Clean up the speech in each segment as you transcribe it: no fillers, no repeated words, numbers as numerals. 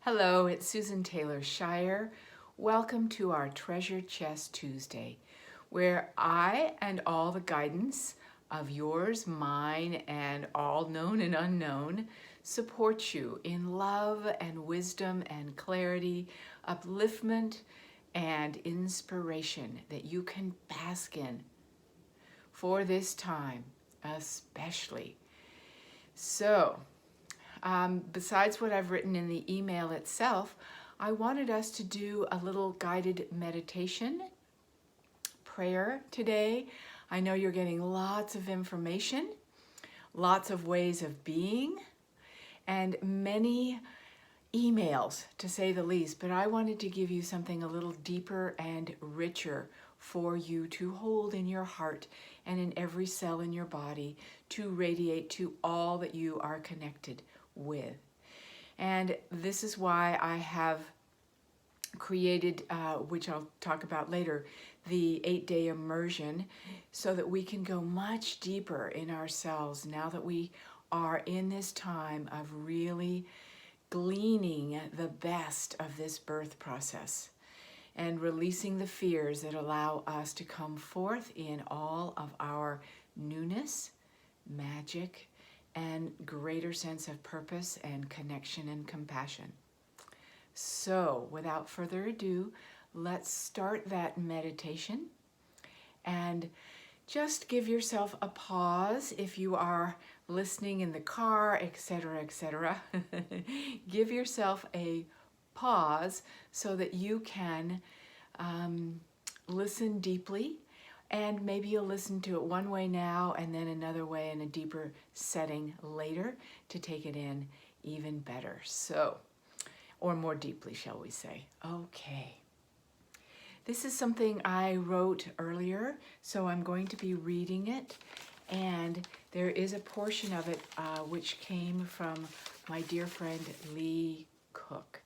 Hello, it's Susan Taylor Shire. Welcome to our Treasure Chest Tuesday, where I and all the guidance of yours, mine, and all known and unknown support you in love and wisdom and clarity, upliftment and inspiration that you can bask in for this time, especially. So, besides what I've written in the email itself, I wanted us to do a little guided meditation prayer today. I know you're getting lots of information, lots of ways of being, and many emails, to say the least, but I wanted to give you something a little deeper and richer for you to hold in your heart and in every cell in your body to radiate to all that you are connected with. And this is why I have created, which I'll talk about later, the 8-day immersion, so that we can go much deeper in ourselves now that we are in this time of really gleaning the best of this birth process and releasing the fears that allow us to come forth in all of our newness, magic, and greater sense of purpose and connection and compassion. So, without further ado, let's start that meditation, and just give yourself a pause if you are listening in the car, etc., etc. Give yourself a pause so that you can listen deeply, and maybe you'll listen to it one way now and then another way in a deeper setting later to take it in even better. So, or more deeply, shall we say. Okay. This is something I wrote earlier, so I'm going to be reading it, and there is a portion of it which came from my dear friend Lee Cook.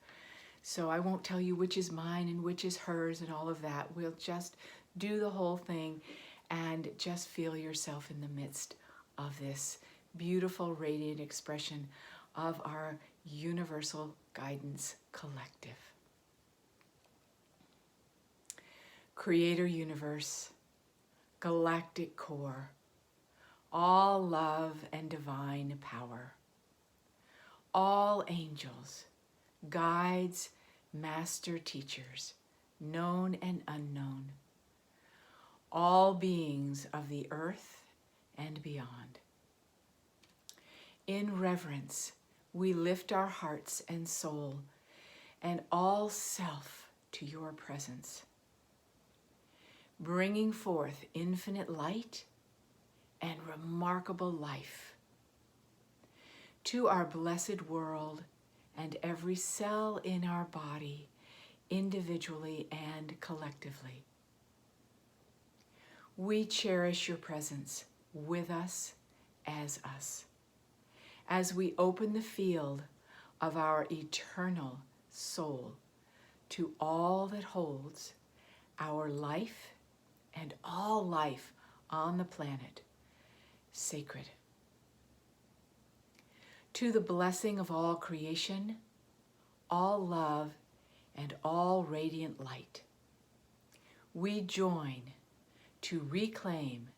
So I won't tell you which is mine and which is hers and all of that. We'll just do the whole thing and just feel yourself in the midst of this beautiful, radiant expression of our universal guidance collective. Creator universe, galactic core, all love and divine power, all angels, guides, master teachers, known and unknown, all beings of the earth and beyond. In reverence, we lift our hearts and soul and all self to your presence, bringing forth infinite light and remarkable life to our blessed world and every cell in our body, individually and collectively. We cherish your presence with us, as we open the field of our eternal soul to all that holds our life and all life on the planet sacred. To the blessing of all creation, all love, and all radiant light, we join to reclaim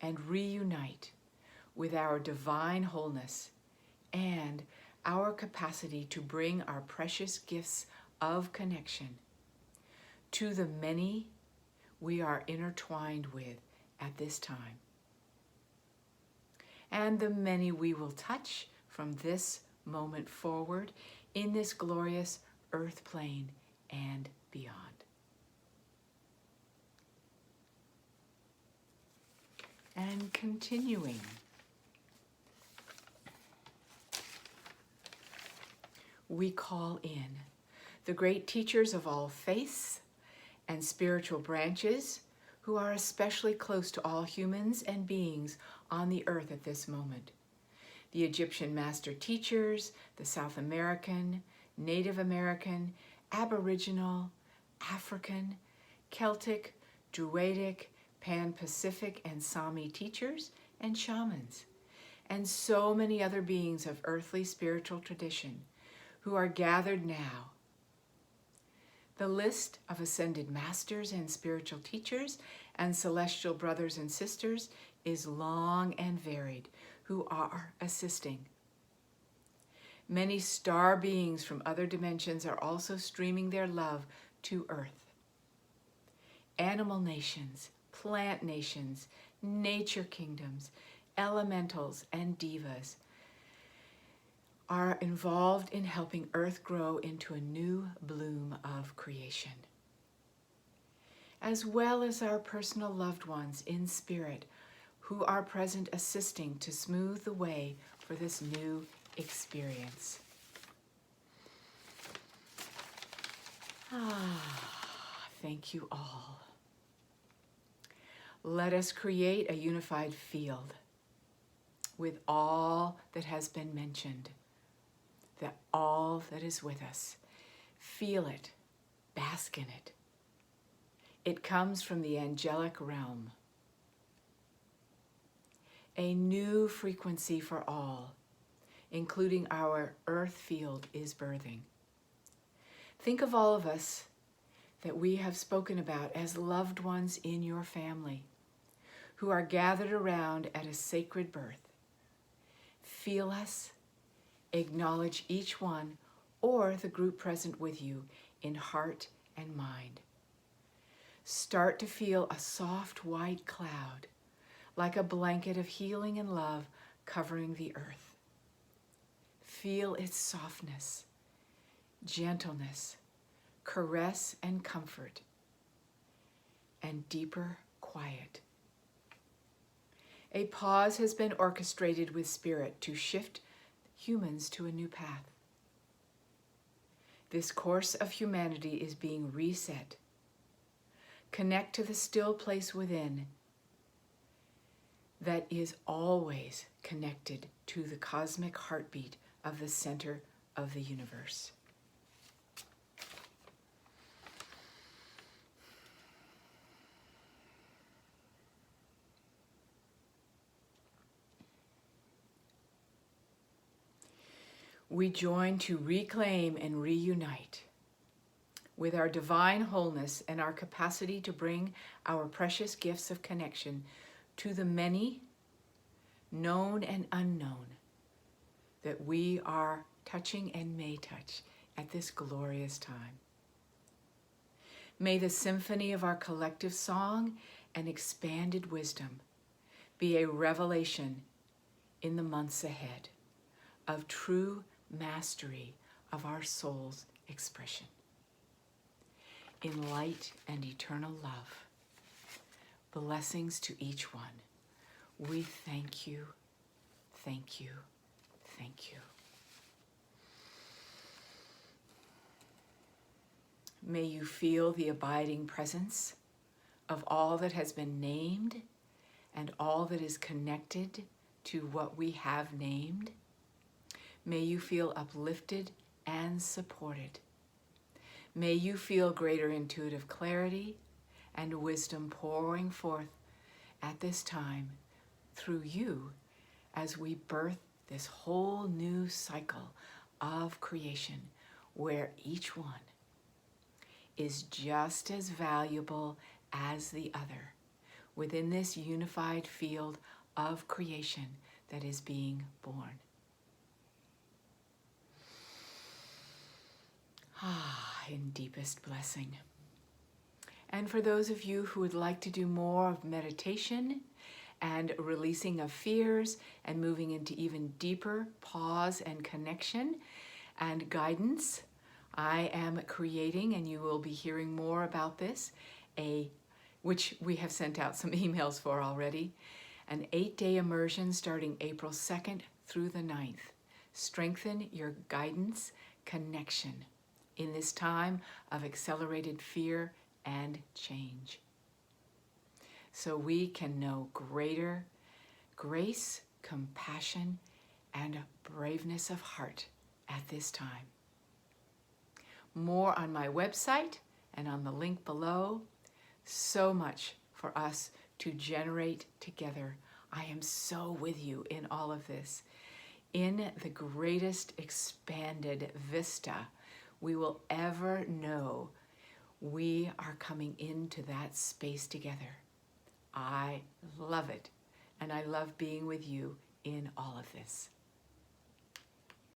and reunite with our divine wholeness and our capacity to bring our precious gifts of connection to the many we are intertwined with at this time, and the many we will touch from this moment forward in this glorious earth plane and beyond. And continuing, we call in the great teachers of all faiths and spiritual branches who are especially close to all humans and beings on the earth at this moment. The Egyptian master teachers, the South American, Native American, Aboriginal, African, Celtic, Druidic, Pan-Pacific, and Sami teachers and shamans, and so many other beings of earthly spiritual tradition who are gathered now. The list of ascended masters and spiritual teachers and celestial brothers and sisters is long and varied, who are assisting. Many star beings from other dimensions are also streaming their love to Earth. Animal nations, plant nations, nature kingdoms, elementals, and divas are involved in helping Earth grow into a new bloom of creation. As well as our personal loved ones in spirit who are present assisting to smooth the way for this new experience. Thank you all. Let us create a unified field with all that has been mentioned, that all that is with us. Feel it, bask in it. It comes from the angelic realm. A new frequency for all, including our earth field, is birthing. Think of all of us that we have spoken about as loved ones in your family who are gathered around at a sacred birth. Feel us, acknowledge each one or the group present with you in heart and mind. Start to feel a soft white cloud, like a blanket of healing and love covering the earth. Feel its softness, gentleness, caress and comfort, and deeper quiet. A pause has been orchestrated with spirit to shift humans to a new path. This course of humanity is being reset. Connect to the still place within that is always connected to the cosmic heartbeat of the center of the universe. We join to reclaim and reunite with our divine wholeness and our capacity to bring our precious gifts of connection to the many, known and unknown, that we are touching and may touch at this glorious time. May the symphony of our collective song and expanded wisdom be a revelation in the months ahead of true mastery of our soul's expression. In light and eternal love, blessings to each one. We thank you, thank you, thank you. May you feel the abiding presence of all that has been named and all that is connected to what we have named. May you feel uplifted and supported. May you feel greater intuitive clarity and wisdom pouring forth at this time through you as we birth this whole new cycle of creation where each one is just as valuable as the other within this unified field of creation that is being born. In deepest blessing. And for those of you who would like to do more of meditation and releasing of fears and moving into even deeper pause and connection and guidance, I am creating, and you will be hearing more about this, which we have sent out some emails for already, an 8-day immersion starting April 2nd through the 9th. Strengthen your guidance connection in this time of accelerated fear and change, so we can know greater grace, compassion, and braveness of heart at this time. More on my website and on the link below. So much for us to generate together. I am so with you in all of this. in the greatest expanded vista we will ever know. We are coming into that space together. I love it, and I love being with you in all of this.